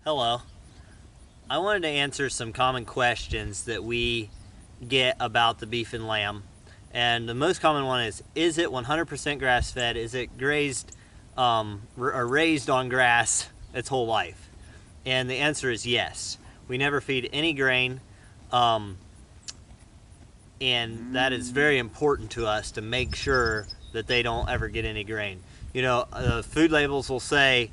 Hello. I wanted to answer some common questions that we get about the beef and lamb. And the most common one is it 100% grass fed? Is it grazed or raised on grass its whole life? And the answer is yes. We never feed any grain, um, and that is very important to us to make sure that they don't ever get any grain. Food labels will say,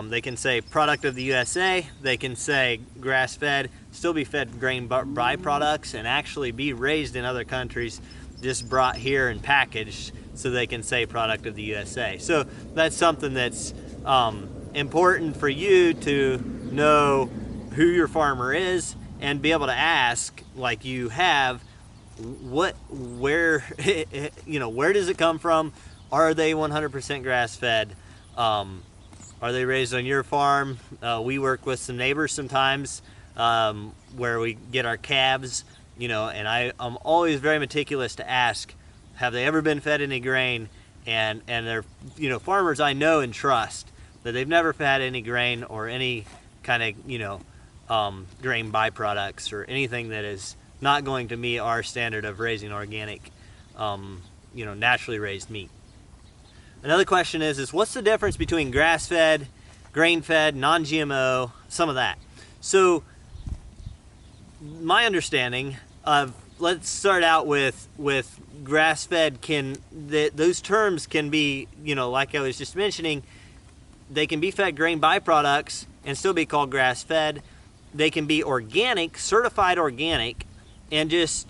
they can say product of the USA, they can say grass fed, still be fed grain byproducts, and actually be raised in other countries, just brought here and packaged so they can say product of the USA. So that's something that's important for you to know who your farmer is and be able to ask, like you have, where where does it come from? Are they 100% grass fed? Are they raised on your farm? We work with some neighbors sometimes, where we get our calves, and I'm always very meticulous to ask, have they ever been fed any grain? And they're, farmers I know and trust that they've never had any grain or any kind of, grain byproducts or anything that is not going to meet our standard of raising organic, naturally raised meat. Another question is what's the difference between grass-fed, grain-fed, non-GMO, some of that. So my understanding of, let's start out with grass-fed, those terms can be, like I was just mentioning, they can be fed grain byproducts and still be called grass-fed. They can be organic, certified organic, and it's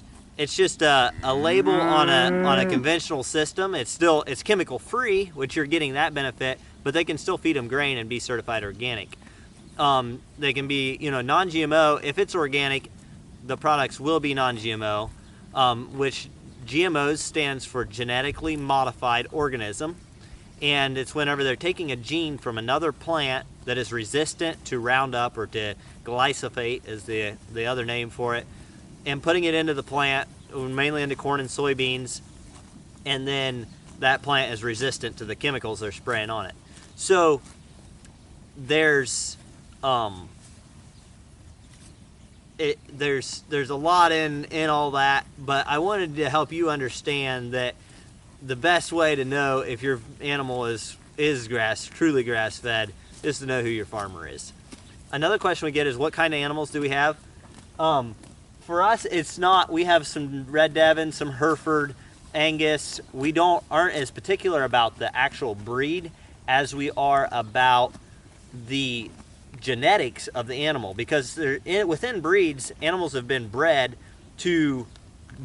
just a label on a conventional system. It's chemical free, which you're getting that benefit, but they can still feed them grain and be certified organic. They can be, non-GMO. If it's organic, the products will be non-GMO, which GMOs stands for genetically modified organism. And it's whenever they're taking a gene from another plant that is resistant to Roundup or to glyphosate is the other name for it, and putting it into the plant, mainly into corn and soybeans, and then that plant is resistant to the chemicals they're spraying on it. So there's there's a lot in all that, but I wanted to help you understand that the best way to know if your animal is truly grass fed is to know who your farmer is. Another question we get is, what kind of animals do we have? For us, it's not. We have some Red Devon, some Hereford, Angus. We aren't as particular about the actual breed as we are about the genetics of the animal, because within breeds, animals have been bred to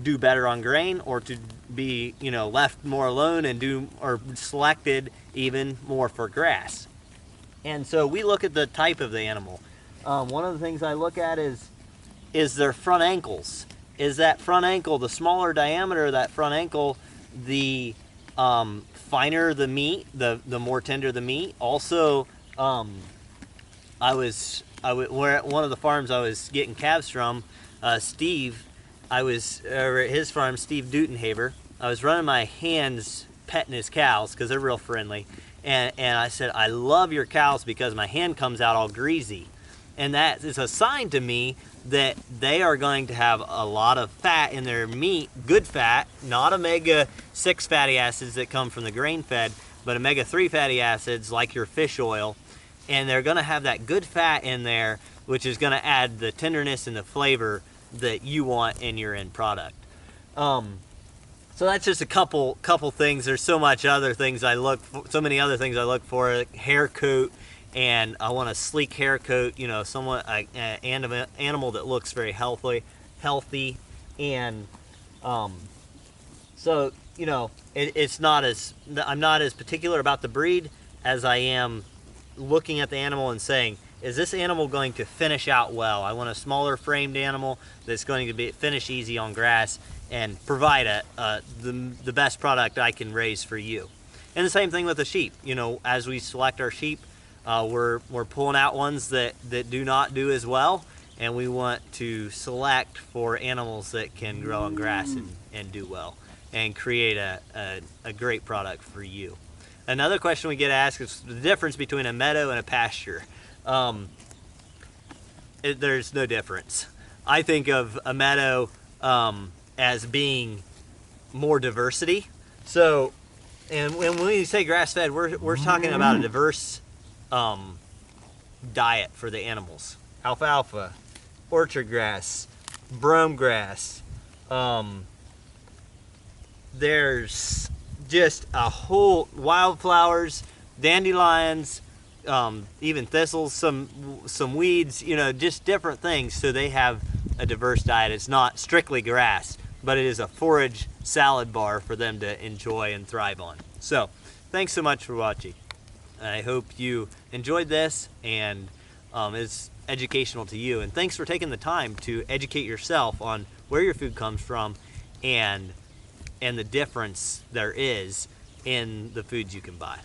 do better on grain or to be, left more alone and or selected even more for grass. And so we look at the type of the animal. One of the things I look at is their front ankles. Is that front ankle, the smaller diameter of that front ankle, the finer the meat, the more tender the meat. Also, where at one of the farms I was getting calves from, Steve, I was over at his farm, Steve Dutenhaver. I was running my hands petting his cows because they're real friendly. And I said, I love your cows because my hand comes out all greasy. And that is a sign to me that they are going to have a lot of fat in their meat, good fat, not omega-6 fatty acids that come from the grain-fed, but omega-3 fatty acids like your fish oil. And they're going to have that good fat in there, which is going to add the tenderness and the flavor that you want in your end product. So that's just a couple things. There's so many other things I look for, like hair coat, and I want a sleek hair coat, somewhat an animal that looks very healthy, and so it's not as, I'm not as particular about the breed as I am looking at the animal and saying, is this animal going to finish out well? I want a smaller framed animal that's going to finish easy on grass and provide the best product I can raise for you. And the same thing with the sheep. As we select our sheep, we're pulling out ones that do not do as well, and we want to select for animals that can grow on grass and do well and create a great product for you. Another question we get asked is the difference between a meadow and a pasture. there's no difference. I think of a meadow as being more diversity. So, and when we say grass-fed, we're talking about a diverse diet for the animals. Alfalfa, orchard grass, brome grass. There's just a whole wildflowers, dandelions, even thistles, some weeds, you know, just different things. So they have a diverse diet. It's not strictly grass, but it is a forage salad bar for them to enjoy and thrive on. So thanks so much for watching. I hope you enjoyed this and it's educational to you. And thanks for taking the time to educate yourself on where your food comes from and the difference there is in the foods you can buy.